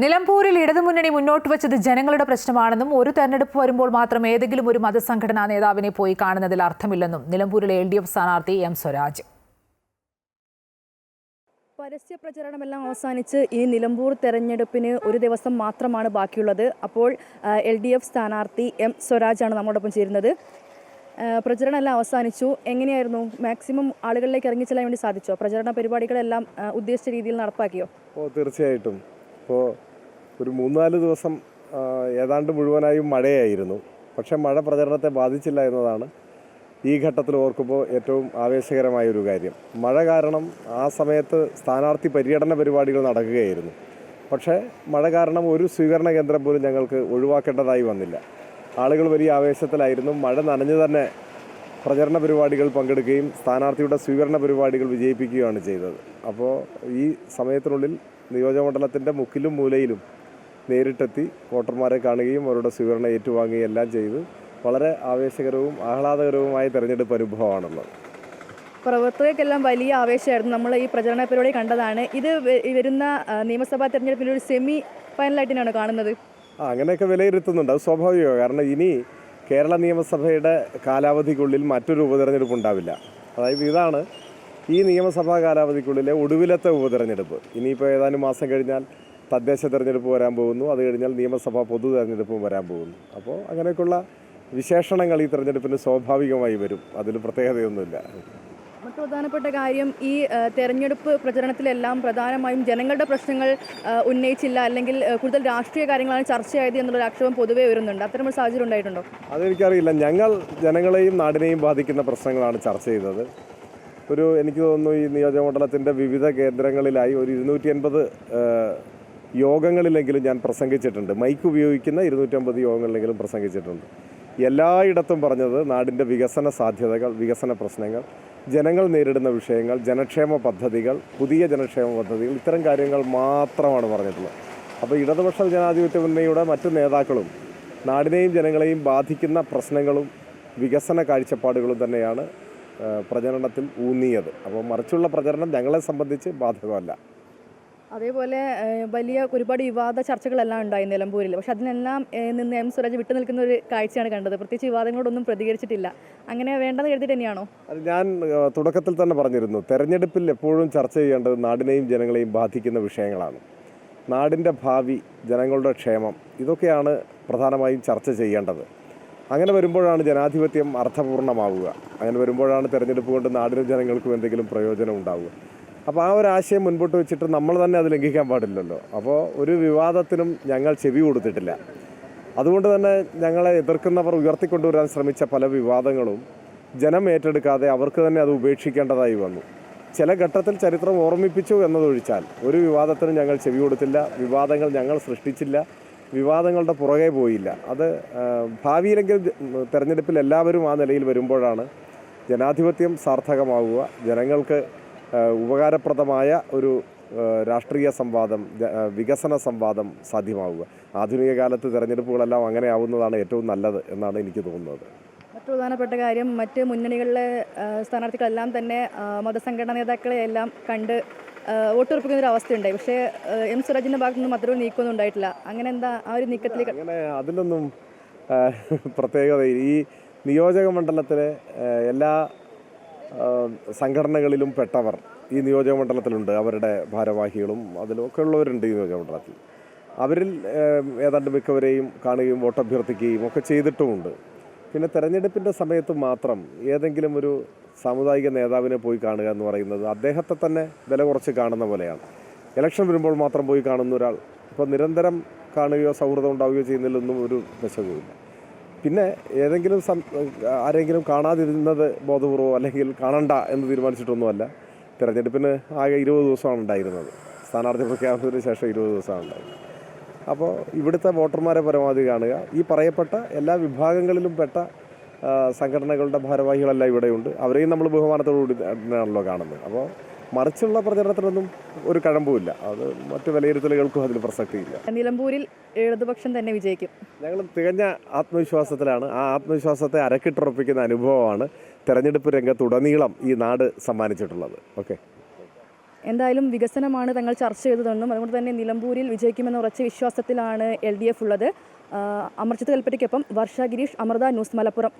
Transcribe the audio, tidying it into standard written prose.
നിലമ്പൂരിൽ ഇടതുമുന്നണി മുന്നോട്ട് വച്ചത് ജനങ്ങളുടെ പ്രശ്നമാണെന്നും ഒരു തെരഞ്ഞെടുപ്പ് വരുമ്പോൾ മാത്രം ഏതെങ്കിലും ഒരു മതസംഘടനാ നേതാവിനെ പോയി കാണുന്നതിൽ അർത്ഥമില്ലെന്നും നിലമ്പൂരിലെ LDF സ്ഥാനാർത്ഥി M. സ്വരാജ്. പരസ്യ പ്രചരണമെല്ലാം അവസാനിച്ച് ഈ നിലമ്പൂർ തെരഞ്ഞെടുപ്പിന് ഒരു ദിവസം മാത്രമാണ് ബാക്കിയുള്ളത്. അപ്പോൾ LDF സ്ഥാനാർത്ഥി M. സ്വരാജാണ് നമ്മോടൊപ്പം ചേരുന്നത്. പ്രചരണമെല്ലാം അവസാനിച്ചു. എങ്ങനെയായിരുന്നു? മാക്സിമം ആളുകളിലേക്ക് ഇറങ്ങിച്ചെല്ലാൻ വേണ്ടി സാധിച്ചോ? പ്രചരണ പരിപാടികളെല്ലാം ഉദ്ദേശിച്ച രീതിയിൽ നടപ്പാക്കിയോ? തീർച്ചയായിട്ടും. ഇപ്പോൾ ഒരു 3-4 ദിവസം ഏതാണ്ട് മുഴുവനായും മഴയായിരുന്നു. പക്ഷേ മഴ പ്രചരണത്തെ ബാധിച്ചില്ല എന്നതാണ് ഈ ഘട്ടത്തിൽ ഓർക്കുമ്പോൾ ഏറ്റവും ആവേശകരമായൊരു കാര്യം. മഴ കാരണം ആ സമയത്ത് സ്ഥാനാർത്ഥി പര്യടന പരിപാടികൾ നടക്കുകയായിരുന്നു. പക്ഷേ മഴ കാരണം ഒരു സ്വീകരണ കേന്ദ്രം പോലും ഞങ്ങൾക്ക് ഒഴിവാക്കേണ്ടതായി വന്നില്ല. ആളുകൾ വലിയ ആവേശത്തിലായിരുന്നു. മഴ നനഞ്ഞു തന്നെ പ്രചരണ പരിപാടികൾ പങ്കെടുക്കുകയും സ്ഥാനാർത്ഥിയുടെ സ്വീകരണ പരിപാടികൾ വിജയിപ്പിക്കുകയാണ് ചെയ്തത്. അപ്പോൾ ഈ സമയത്തിനുള്ളിൽ നിയോജകമണ്ഡലത്തിൻ്റെ മുക്കിലും മൂലയിലും നേരിട്ടെത്തി വോട്ടർമാരെ കാണുകയും അവരുടെ സ്വീകരണം ഏറ്റുവാങ്ങുകയും എല്ലാം ചെയ്ത് വളരെ ആവേശകരവും ആഹ്ലാദകരവുമായ തെരഞ്ഞെടുപ്പ് അനുഭവമാണുള്ളത്. പ്രവർത്തകർക്കെല്ലാം വലിയ ആവേശമായിരുന്നു. നമ്മൾ ഈ പ്രചരണ പരിപാടി കണ്ടതാണ്. ഇത് വരുന്ന നിയമസഭാ തെരഞ്ഞെടുപ്പിൽ ഒരു സെമി ഫൈനലായിട്ടാണ് കാണുന്നത്. അങ്ങനെയൊക്കെ വിലയിരുത്തുന്നുണ്ട്. അത് സ്വാഭാവികമാണ്. കാരണം ഇനി കേരള നിയമസഭയുടെ കാലാവധിക്കുള്ളിൽ മറ്റൊരു ഉപതെരഞ്ഞെടുപ്പ് ഉണ്ടാവില്ല. അതായത് ഇതാണ് ഈ നിയമസഭാ കാലാവധിക്കുള്ളിലെ ഒടുവിലത്തെ ഉപതെരഞ്ഞെടുപ്പ്. ഇനിയിപ്പോൾ ഏതാനും മാസം കഴിഞ്ഞാൽ തദ്ദേശ തെരഞ്ഞെടുപ്പ് വരാൻ പോകുന്നു. അത് കഴിഞ്ഞാൽ നിയമസഭാ പൊതു തെരഞ്ഞെടുപ്പും വരാൻ പോകുന്നു. അപ്പോൾ അങ്ങനെയൊക്കെയുള്ള വിശേഷണങ്ങൾ ഈ തെരഞ്ഞെടുപ്പിന് സ്വാഭാവികമായി വരും. അതിൽ പ്രത്യേകതയൊന്നുമില്ല. മറ്റു പ്രധാനപ്പെട്ട കാര്യം, ഈ തെരഞ്ഞെടുപ്പ് പ്രചരണത്തിലെല്ലാം പ്രധാനമായും ജനങ്ങളുടെ പ്രശ്നങ്ങൾ ഉന്നയിച്ചില്ല, അല്ലെങ്കിൽ കൂടുതൽ രാഷ്ട്രീയ കാര്യങ്ങളാണ് ചർച്ചയായത് എന്നുള്ളൊരു ആക്ഷേപം പൊതുവെ വരുന്നുണ്ട്. അത്തരമൊരു സാഹചര്യം ഉണ്ടായിട്ടുണ്ടോ? അതെനിക്കറിയില്ല. ഞങ്ങൾ ജനങ്ങളെയും നാടിനെയും ബാധിക്കുന്ന പ്രശ്നങ്ങളാണ് ചർച്ച ചെയ്തത്. എനിക്ക് തോന്നുന്നു ഈ നിയോജകമണ്ഡലത്തിൻ്റെ വിവിധ കേന്ദ്രങ്ങളിലായി ഒരു 250 യോഗങ്ങളിലെങ്കിലും ഞാൻ പ്രസംഗിച്ചിട്ടുണ്ട്. മൈക്ക് ഉപയോഗിക്കുന്ന 250 യോഗങ്ങളിലെങ്കിലും പ്രസംഗിച്ചിട്ടുണ്ട്. എല്ലായിടത്തും പറഞ്ഞത് നാടിൻ്റെ വികസന സാധ്യതകൾ, വികസന പ്രശ്നങ്ങൾ, ജനങ്ങൾ നേരിടുന്ന വിഷയങ്ങൾ, ജനക്ഷേമ പദ്ധതികൾ, പുതിയ ജനക്ഷേമ പദ്ധതികൾ, ഇത്തരം കാര്യങ്ങൾ മാത്രമാണ് പറഞ്ഞിട്ടുള്ളത്. അപ്പോൾ ഇടതുപക്ഷ ജനാധിപത്യ മുന്നണിയുടെ മറ്റു നേതാക്കളും നാടിനെയും ജനങ്ങളെയും ബാധിക്കുന്ന പ്രശ്നങ്ങളും വികസന കാഴ്ചപ്പാടുകളും തന്നെയാണ് പ്രചരണത്തിൽ ഊന്നിയത്. അപ്പോൾ മറിച്ചുള്ള പ്രചരണം ഞങ്ങളെ സംബന്ധിച്ച് ബാധകമല്ല. അതേപോലെ വലിയ ഒരുപാട് വിവാദ ചർച്ചകളെല്ലാം ഉണ്ടായി നിലമ്പൂരിൽ. പക്ഷെ അതിനെല്ലാം നിന്ന് M. സ്വരാജ് വിട്ടു നിൽക്കുന്ന ഒരു കാഴ്ചയാണ് കണ്ടത്. പ്രത്യേകിച്ച് വിവാദങ്ങളോടൊന്നും പ്രതികരിച്ചിട്ടില്ല. അങ്ങനെ വേണ്ടെന്ന് കരുതിയിട്ട് തന്നെയാണോ? അത് ഞാൻ തുടക്കത്തിൽ തന്നെ പറഞ്ഞിരുന്നു. തെരഞ്ഞെടുപ്പിൽ എപ്പോഴും ചർച്ച ചെയ്യേണ്ടത് നാടിനെയും ജനങ്ങളെയും ബാധിക്കുന്ന വിഷയങ്ങളാണ്. നാടിൻ്റെ ഭാവി, ജനങ്ങളുടെ ക്ഷേമം, ഇതൊക്കെയാണ് പ്രധാനമായും ചർച്ച ചെയ്യേണ്ടത്. അങ്ങനെ വരുമ്പോഴാണ് ജനാധിപത്യം അർത്ഥപൂർണ്ണമാവുക. അങ്ങനെ വരുമ്പോഴാണ് തെരഞ്ഞെടുപ്പ് കൊണ്ട് നാടിനും ജനങ്ങൾക്കും എന്തെങ്കിലും പ്രയോജനം ഉണ്ടാവുക. അപ്പോൾ ആ ഒരു ആശയം മുൻപോട്ട് വെച്ചിട്ട് നമ്മൾ തന്നെ അത് ലംഘിക്കാൻ പാടില്ലല്ലോ. അപ്പോൾ ഒരു വിവാദത്തിനും ഞങ്ങൾ ചെവി കൊടുത്തിട്ടില്ല. അതുകൊണ്ട് തന്നെ ഞങ്ങളെ എതിർക്കുന്നവർ ഉയർത്തിക്കൊണ്ടുവരാൻ ശ്രമിച്ച പല വിവാദങ്ങളും ജനം ഏറ്റെടുക്കാതെ അവർക്ക് തന്നെ അത് ഉപേക്ഷിക്കേണ്ടതായി വന്നു. ചില ഘട്ടത്തിൽ ചരിത്രം ഓർമ്മിപ്പിച്ചു എന്നതൊഴിച്ചാൽ ഒരു വിവാദത്തിനും ഞങ്ങൾ ചെവി കൊടുത്തില്ല. വിവാദങ്ങൾ ഞങ്ങൾ സൃഷ്ടിച്ചില്ല. വിവാദങ്ങളുടെ പുറകെ പോയില്ല. അത് ഭാവിയിലെങ്കിൽ തെരഞ്ഞെടുപ്പിൽ എല്ലാവരും ആ നിലയിൽ വരുമ്പോഴാണ് ജനാധിപത്യം സാർത്ഥകമാവുക, ജനങ്ങൾക്ക് ഉപകാരപ്രദമായ ഒരു രാഷ്ട്രീയ സംവാദം, വികസന സംവാദം സാധ്യമാവുക. ആധുനിക കാലത്ത് തെരഞ്ഞെടുപ്പുകളെല്ലാം അങ്ങനെ ആവുന്നതാണ് ഏറ്റവും നല്ലത് എന്നാണ് എനിക്ക് തോന്നുന്നത്. മറ്റു പ്രധാനപ്പെട്ട കാര്യം, മറ്റ് മുന്നണികളിലെ സ്ഥാനാർത്ഥികളെല്ലാം തന്നെ മതസംഘടനാ നേതാക്കളെ എല്ലാം കണ്ട് വോട്ടുറപ്പിക്കുന്നൊരു അവസ്ഥയുണ്ടായി. പക്ഷേ M. സ്വരാജിൻ്റെ ഭാഗത്തു നിന്നും അത്രയും നീക്കമൊന്നും ഉണ്ടായിട്ടില്ല. അങ്ങനെ എന്താ ആ ഒരു നീക്കത്തിലേക്ക്? അങ്ങനെ അതിലൊന്നും പ്രത്യേകത. ഈ നിയോജക മണ്ഡലത്തിലെ എല്ലാ സംഘടനകളിലും പെട്ടവർ ഈ നിയോജക മണ്ഡലത്തിലുണ്ട്. അവരുടെ ഭാരവാഹികളും അതിലൊക്കെ ഉള്ളവരുണ്ട് ഈ നിയോജക മണ്ഡലത്തിൽ. അവരിൽ ഏതാണ്ട് മിക്കവരെയും കാണുകയും വോട്ടഭ്യർത്ഥിക്കുകയും ഒക്കെ ചെയ്തിട്ടുമുണ്ട്. പിന്നെ തെരഞ്ഞെടുപ്പിൻ്റെ സമയത്ത് മാത്രം ഏതെങ്കിലും ഒരു സാമുദായിക നേതാവിനെ പോയി കാണുക എന്ന് പറയുന്നത് അദ്ദേഹത്തെ തന്നെ വില കുറച്ച് കാണുന്ന പോലെയാണ്. ഇലക്ഷൻ വരുമ്പോൾ മാത്രം പോയി കാണുന്ന ഒരാൾ ഇപ്പോൾ നിരന്തരം കാണുകയോ സൗഹൃദം ഉണ്ടാവുകയോ ചെയ്യുന്നതിലൊന്നും ഒരു ദശകവുമില്ല. പിന്നെ ഏതെങ്കിലും ആരെങ്കിലും കാണാതിരുന്നത് ബോധപൂർവ്വം അല്ലെങ്കിൽ കാണണ്ട എന്ന് തീരുമാനിച്ചിട്ടൊന്നുമല്ല. തെരഞ്ഞെടുപ്പിന് ആകെ 20 ദിവസമാണ് ഉണ്ടായിരുന്നത്. സ്ഥാനാർത്ഥി പ്രഖ്യാപനത്തിന് ശേഷം 20 ദിവസമാണ് ഉണ്ടായിരുന്നത്. അപ്പോൾ ഇവിടുത്തെ വോട്ടർമാരെ പരമാവധി കാണുക. ഈ പറയപ്പെട്ട എല്ലാ വിഭാഗങ്ങളിലും പെട്ട സംഘടനകളുടെ ഭാരവാഹികളെല്ലാം ഇവിടെയുണ്ട്. അവരെയും നമ്മൾ ബഹുമാനത്തോടുകൂടി തന്നെയാണല്ലോ കാണുന്നത്. അപ്പോൾ മറിച്ചുള്ള പ്രചരണത്തിനൊന്നും ഒരു കഴമ്പുമില്ല. അത് മറ്റു വിലയിരുത്തലുകൾക്കും അതിൽ പ്രസക്തിയില്ല. നിലമ്പൂരിൽ ഇടതുപക്ഷം തന്നെ വിജയിക്കും. ഞങ്ങൾ തികഞ്ഞ ആത്മവിശ്വാസത്തിലാണ്. ആ ആത്മവിശ്വാസത്തെ അരക്കിട്ടുറപ്പിക്കുന്ന അനുഭവമാണ് തെരഞ്ഞെടുപ്പ് രംഗത്തുടനീളം ഈ നാട് സമ്മാനിച്ചിട്ടുള്ളത്. ഓക്കെ. എന്തായാലും വികസനമാണ് തങ്ങൾ ചർച്ച ചെയ്തതെന്നും അതുകൊണ്ട് തന്നെ നിലമ്പൂരിൽ വിജയിക്കുമെന്ന ഉറച്ച വിശ്വാസത്തിലാണ് LDF ഉള്ളത്. അമർജിത് കൽപ്പറ്റയ്ക്കൊപ്പം വർഷ ഗിരീഷ്, അമൃത ന്യൂസ്, മലപ്പുറം.